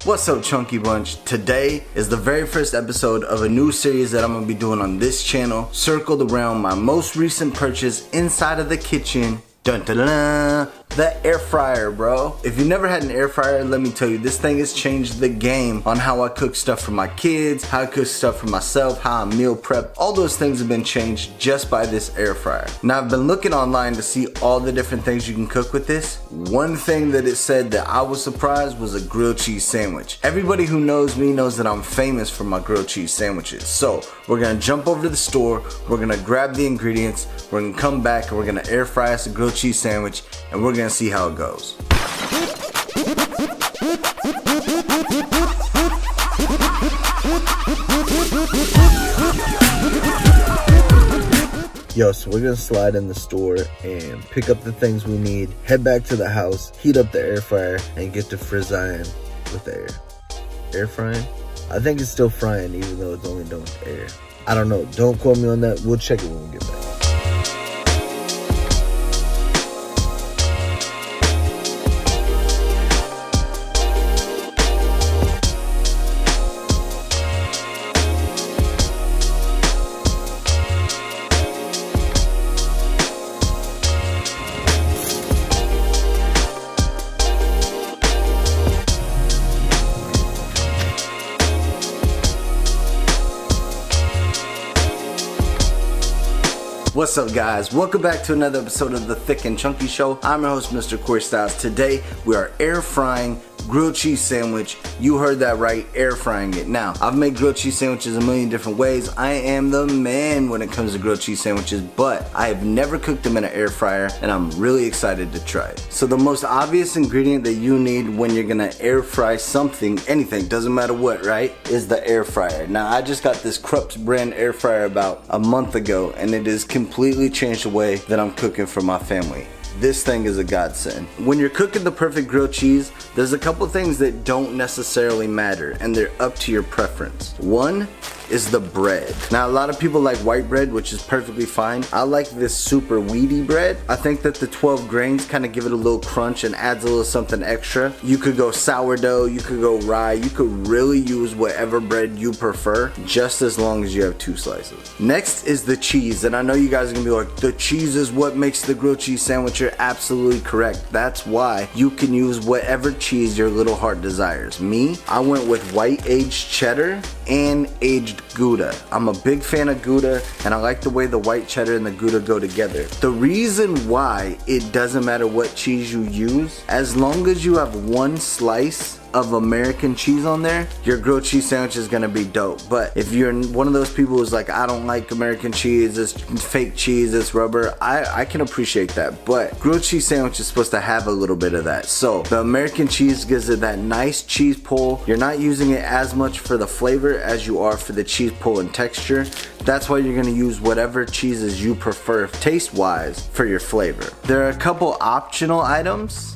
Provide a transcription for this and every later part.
What's up, Chunky Bunch? Today is the very first episode of a new series that I'm gonna be doing on this channel, circled around my most recent purchase inside of the kitchen. Dun, dun, dun, dun, the air fryer, bro. If you've never had an air fryer, let me tell you, this thing has changed the game on how I cook stuff for my kids, how I cook stuff for myself, how I meal prep. All those things have been changed just by this air fryer. Now, I've been looking online to see all the different things you can cook with this. One thing that it said that I was surprised was a grilled cheese sandwich. Everybody who knows me knows that I'm famous for my grilled cheese sandwiches. So we're gonna jump over to the store, we're gonna grab the ingredients, we're gonna come back and we're gonna air fry us a grilled cheese sandwich, and we're gonna see how it goes. Yo, so we're gonna slide in the store and pick up the things we need, head back to the house, heat up the air fryer, and get to frizzying with the air frying. I think it's still frying even though it's only done with air. I don't know, don't quote me on that, we'll check it when we get back. What's up, guys? Welcome back to another episode of the Thick and Chunky Show. I'm your host, Mr. Corey Styles. Today we are air frying grilled cheese sandwich. You heard that right, air frying it. Now, I've made grilled cheese sandwiches a million different ways. I am the man when it comes to grilled cheese sandwiches, but I have never cooked them in an air fryer, and I'm really excited to try it. So the most obvious ingredient that you need when you're gonna air fry something, anything, doesn't matter what, right, is the air fryer. Now, I just got this Krups brand air fryer about a month ago, and it has completely changed the way that I'm cooking for my family. This thing is a godsend. When you're cooking the perfect grilled cheese, there's a couple things that don't necessarily matter, and they're up to your preference. One is the bread. Now, a lot of people like white bread, which is perfectly fine. I like this super wheaty bread. I think that the 12 grains kind of give it a little crunch and adds a little something extra. You could go sourdough, you could go rye, you could really use whatever bread you prefer, just as long as you have 2 slices. Next is the cheese, and I know you guys are gonna be like, the cheese is what makes the grilled cheese sandwich. You're absolutely correct. That's why you can use whatever cheese your little heart desires. Me, I went with white aged cheddar and aged Gouda. I'm a big fan of Gouda, and I like the way the white cheddar and the Gouda go together. The reason why it doesn't matter what cheese you use, as long as you have 1 slice of American cheese on there, your grilled cheese sandwich is gonna be dope. But if you're one of those people who's like, I don't like American cheese, it's fake cheese, it's rubber, I can appreciate that. But grilled cheese sandwich is supposed to have a little bit of that. So the American cheese gives it that nice cheese pull. You're not using it as much for the flavor as you are for the cheese pull and texture. That's why you're gonna use whatever cheeses you prefer taste-wise for your flavor. There are a couple optional items.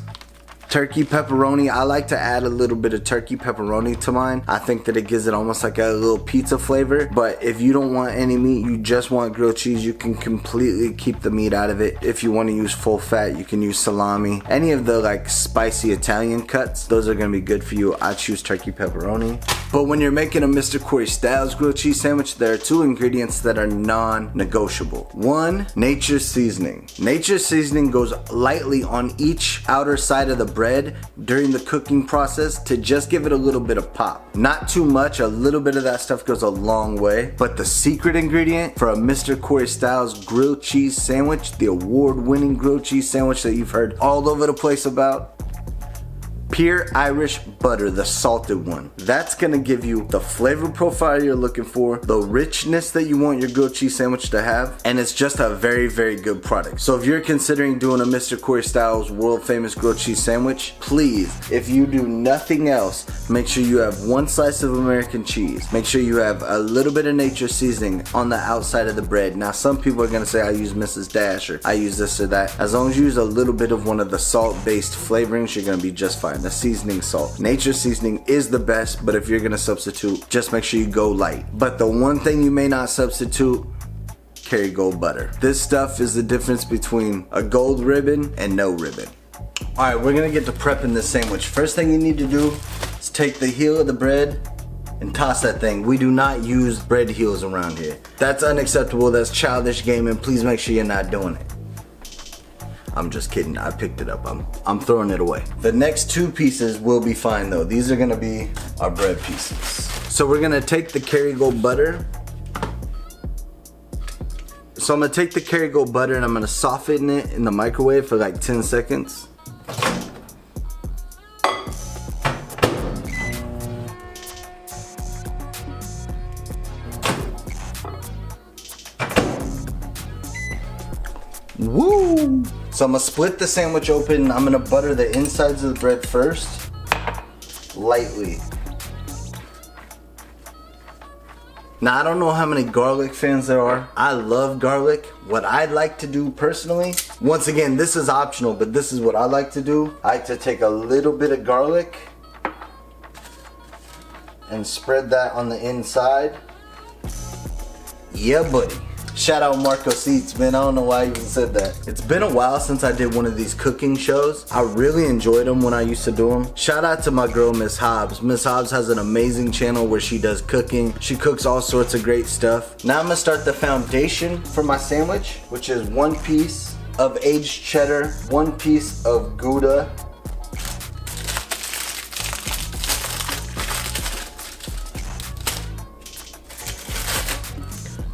Turkey pepperoni, I like to add a little bit of turkey pepperoni to mine. I think that it gives it almost like a little pizza flavor. But if you don't want any meat, you just want grilled cheese, you can completely keep the meat out of it. If you want to use full fat, you can use salami. Any of the like spicy Italian cuts, those are gonna be good for you. I choose turkey pepperoni. But when you're making a Mr. Corey Styles grilled cheese sandwich, there are 2 ingredients that are non-negotiable. 1, nature seasoning. Nature seasoning goes lightly on each outer side of the bread during the cooking process to just give it a little bit of pop. Not too much, a little bit of that stuff goes a long way. But the secret ingredient for a Mr. Corey Styles grilled cheese sandwich, the award-winning grilled cheese sandwich that you've heard all over the place about, pure Irish butter, the salted one. That's gonna give you the flavor profile you're looking for, the richness that you want your grilled cheese sandwich to have, and it's just a very, very good product. So if you're considering doing a Mr. Corey Styles world famous grilled cheese sandwich, please, if you do nothing else, make sure you have 1 slice of American cheese. Make sure you have a little bit of nature seasoning on the outside of the bread. Now, some people are gonna say I use Mrs. Dash or I use this or that. As long as you use a little bit of one of the salt-based flavorings, you're gonna be just fine. The seasoning salt. Nature seasoning is the best, but if you're gonna substitute, just make sure you go light. But the one thing you may not substitute, Kerrygold butter. This stuff is the difference between a gold ribbon and no ribbon. Alright, we're gonna get to prepping this sandwich. First thing you need to do is take the heel of the bread and toss that thing. We do not use bread heels around here. That's unacceptable, that's childish gaming. Please make sure you're not doing it. I'm just kidding, I picked it up. I'm throwing it away. The next two pieces will be fine though. These are gonna be our bread pieces. So we're gonna take the Kerrygold butter. So I'm gonna take the Kerrygold butter and I'm gonna soften it in the microwave for like 10 seconds. Woo! So I'm gonna split the sandwich open. I'm gonna butter the insides of the bread first, lightly. Now I don't know how many garlic fans there are. I love garlic. What I'd like to do personally, once again, this is optional, but this is what I like to do. I like to take a little bit of garlic and spread that on the inside. Yeah, buddy. Shout out Marco Seats, man. I don't know why I even said that. It's been a while since I did one of these cooking shows. I really enjoyed them when I used to do them. Shout out to my girl, Miss Hobbs. Miss Hobbs has an amazing channel where she does cooking. She cooks all sorts of great stuff. Now I'm gonna start the foundation for my sandwich, which is 1 piece of aged cheddar, 1 piece of Gouda,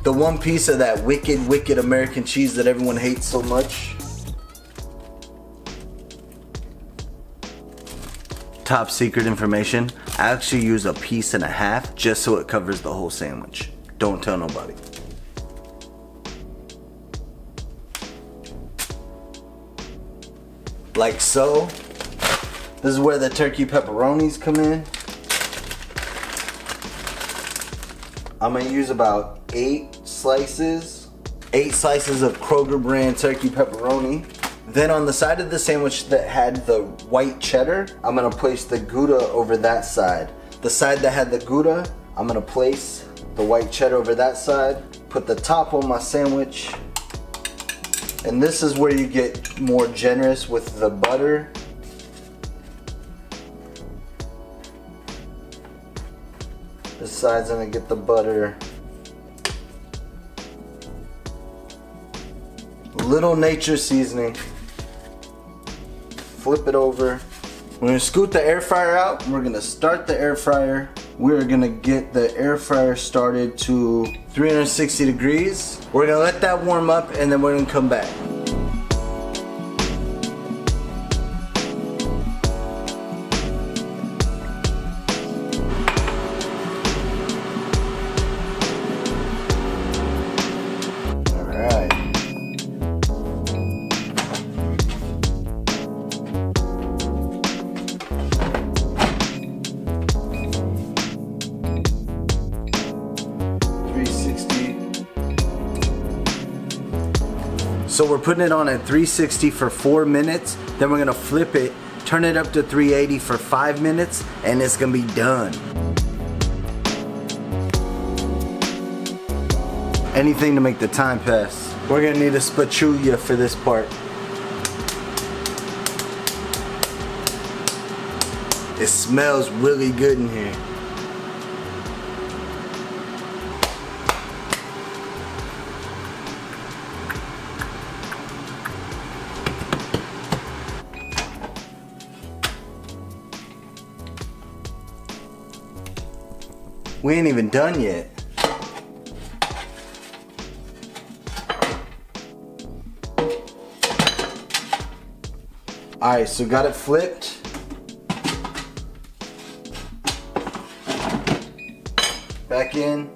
the 1 piece of that wicked American cheese that everyone hates so much. Top secret information, I actually use 1.5 pieces just so it covers the whole sandwich. Don't tell nobody. Like so. This is where the turkey pepperonis come in. I'm gonna use about 8 slices of Kroger brand turkey pepperoni. Then on the side of the sandwich that had the white cheddar, I'm gonna place the Gouda over that side. The side that had the Gouda, I'm gonna place the white cheddar over that side, put the top on my sandwich, and this is where you get more generous with the butter. This side's gonna get the butter. Little nature seasoning. Flip it over. We're gonna scoot the air fryer out. We're gonna start the air fryer. We're gonna get the air fryer started to 360 degrees. We're gonna let that warm up and then we're gonna come back. So we're putting it on at 360 for 4 minutes, then we're gonna flip it, turn it up to 380 for 5 minutes, and it's gonna be done. Anything to make the time pass. We're gonna need a spatula for this part. It smells really good in here. We ain't even done yet. Alright, so got it flipped. Back in.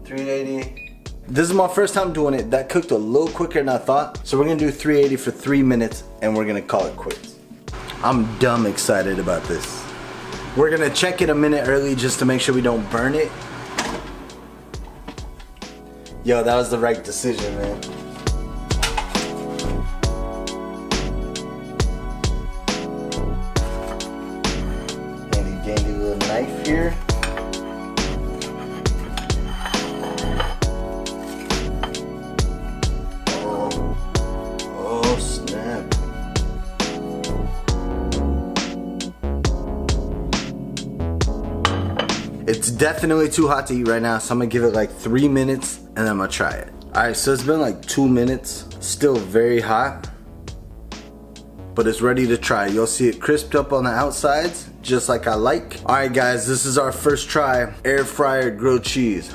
380. This is my first time doing it. That cooked a little quicker than I thought. So we're gonna do 380 for 3 minutes and we're gonna call it quits. I'm dumb excited about this. We're gonna check it a minute early just to make sure we don't burn it. Yo, that was the right decision, man. Handy dandy little knife here. Oh snap. It's definitely too hot to eat right now, so I'm gonna give it like 3 minutes and then I'm gonna try it. Alright, so it's been like 2 minutes. Still very hot, but it's ready to try. You'll see it crisped up on the outsides, just like I like. Alright guys, this is our first try. Air fryer grilled cheese.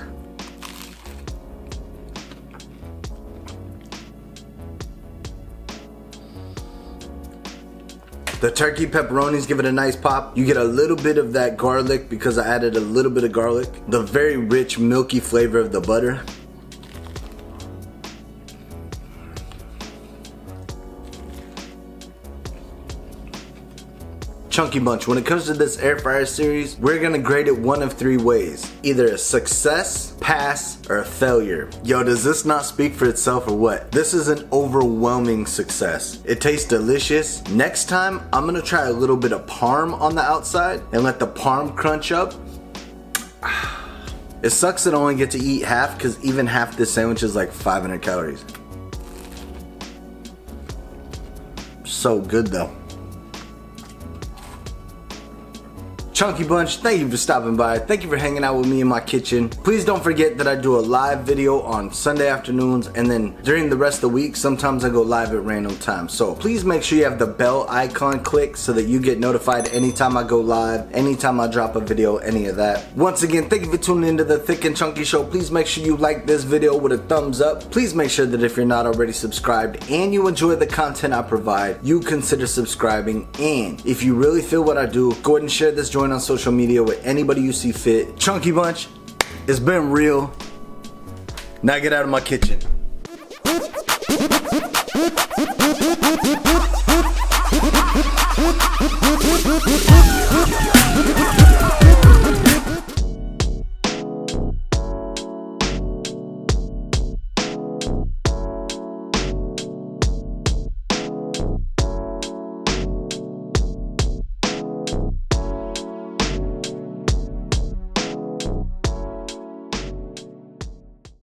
The turkey pepperonis give it a nice pop. You get a little bit of that garlic because I added a little bit of garlic. The very rich milky flavor of the butter. Chunky Bunch, when it comes to this air fryer series, we're gonna grade it one of 3 ways. Either a success, pass, or a failure. Yo, does this not speak for itself or what? This is an overwhelming success. It tastes delicious. Next time, I'm gonna try a little bit of parm on the outside and let the parm crunch up. It sucks that I only get to eat half because even half this sandwich is like 500 calories. So good though. Chunky Bunch, thank you for stopping by. Thank you for hanging out with me in my kitchen. Please don't forget that I do a live video on Sunday afternoons, and then during the rest of the week, sometimes I go live at random times. So please make sure you have the bell icon clicked so that you get notified anytime I go live, anytime I drop a video, any of that. Once again, thank you for tuning into the Thick and Chunky Show. Please make sure you like this video with a thumbs up. Please make sure that if you're not already subscribed and you enjoy the content I provide, you consider subscribing. And if you really feel what I do, go ahead and share this joint on social media with anybody you see fit. Chunky Bunch, it's been real. Now get out of my kitchen.